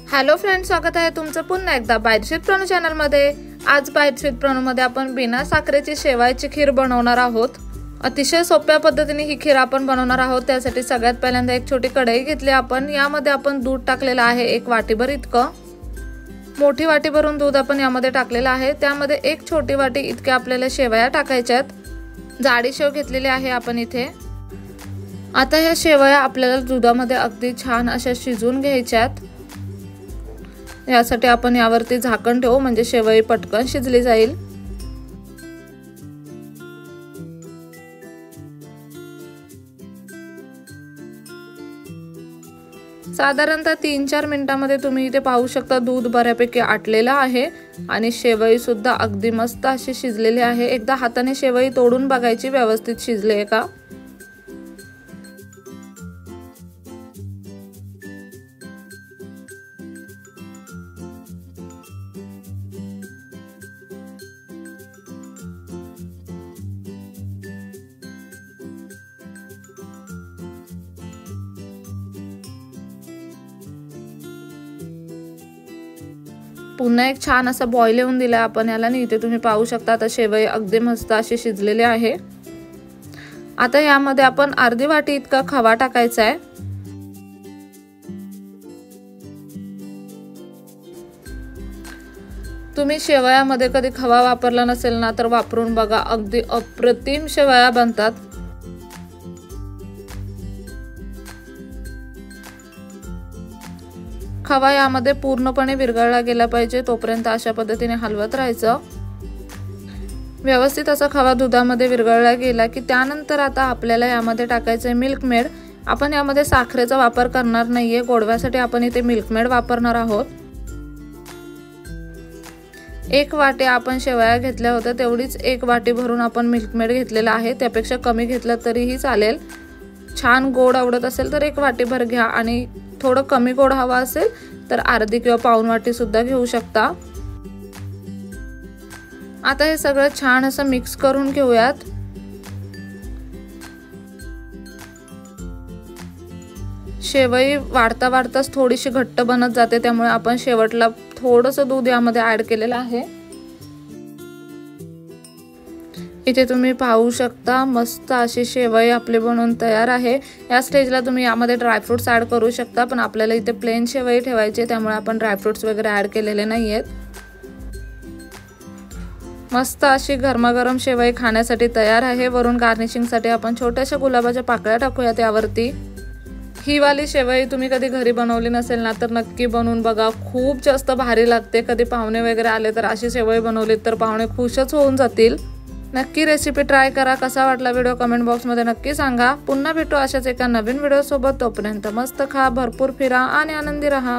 Hello friends, स्वागत आहे तुमचं पुन्हा एकदा बाईट स्वीट प्रणू चॅनल मध्ये। आज बाईट स्वीट प्रणू मध्ये आपण बिना साखरेची शेवयाची खीर बनवणार आहोत। अतिशय सोप्या पद्धतीने ही खीर आपण बनवणार आहोत। त्यासाठी सगळ्यात पहिल्यांदा एक छोटी कढई घेतली आपण। यामध्ये आपण दूध टाकलेलं आहे 1 वाटीभर इतकं। मोठी वाटी भरून दूध आपण यामध्ये टाकलेलं आहे। त्यामध्ये 1 छोटी वाटी इतके आपल्याला शेवया टाकायच्यात। जाडी शेव घेतलेली आहे आपण इथे। आता ह्या शेवया आपल्याला दुधामध्ये अगदी छान अशा शिजवून घ्यायच्यात। यासाठी आपण यावरती झाकण ठेवू म्हणजे शेवई पटकन शिजली जाईल। साधारणतः 3-4 मिनिटांमध्ये तुम्ही इथे पाहू शकता दूध बऱ्यापैकी आटलेलं आहे आणि शेवई सुद्धा अगदी मस्त अशी शिजलेली आहे। एकदा हाताने शेवई तोडून बघायची व्यवस्थित शिजले आहे का। पुन्हा एक छान असा बॉईल येऊन दिला आपण याला आणि इथे तुम्ही पाहू शकता आता शेवई अगदी मस्त अशी शिजलेली आहे। आता यामध्ये आपण अर्धी वाटी इतका खवा टाकायचा आहे। तुम्ही शेवयामध्ये कधी खवा वापरला नसेल ना तर वापरून बघा, अगदी अप्रतिम शेवया बनतात। खवा यामध्ये पूर्णपणे विरघळला गेला पाहिजे तोपर्यंत अशा पद्धतीने हलवत राहायचं। व्यवस्थित असा खवा दुधामध्ये विरघळला गेला की त्यानंतर आता आपल्याला यामध्ये टाकायचं आहे मिल्क मेड। आपण यामध्ये साखरेचा वापर करणार नाहीये, गोडव्यासाठी आपण इथे मिल्क मेड वापरणार आहोत। 1 वाटी आपण शेवया घेतल्या होत्या तेवढीच 1 वाटी भरून आपण मिल्क मेड घेतलेला आहे। त्यापेक्षा कमी घेतलं तरीही चालेल। छान गोड आवडत असेल तर 1 वाटीभर घ्या आणि थोडं कमी गोड हवा असेल तर अर्धी किंवा पाऊण वाटी सुद्धा घेऊ शकता। आता हे सगळं छान असं मिक्स करून घेऊयात। शेवई वाढता वाढताच थोडीशी घट्ट बनत जाते, त्यामुळे आपण शेवटला थोडंसं दूध यामध्ये ऍड केलेलं आहे। इथे तुम्ही पाहू शकता मस्त अशी शेवई आपली बनवून तयार आहे। या स्टेजला तुम्ही यामध्ये ड्रायफ्रुट्स ऍड करू शकता, पण आपल्याला इथे प्लेन शेवई ठेवायची त्यामुळे आपण ड्रायफ्रुट्स वगैरे ऍड केलेले नाहीयेत। मस्त अशी गरमागरम शेवई खाण्यासाठी तयार आहे। वरून गार्निशिंगसाठी आपण छोट्याशा गुलाबाच्या पाकळ्या टाकूयात यावरती। ही वाली शेवई तुम्ही कधी घरी बनवली नसेल ना तर नक्की बनवून बघा, खूप जास्त भारी लागते। कधी पाहुणे वगैरे आले तर अशी शेवई बनवली तर पाहुणे खुशच होऊन जातील। नक्की रेसिपी ट्राय करा। कसा वाटला व्हिडिओ कमेंट बॉक्स मध्ये नक्की सांगा। पुन्हा भेटू अशाच एका नवीन व्हिडिओ सोबत। तोपर्यंत मस्त खा, भरपूर फिरा आणि आनंदी रहा।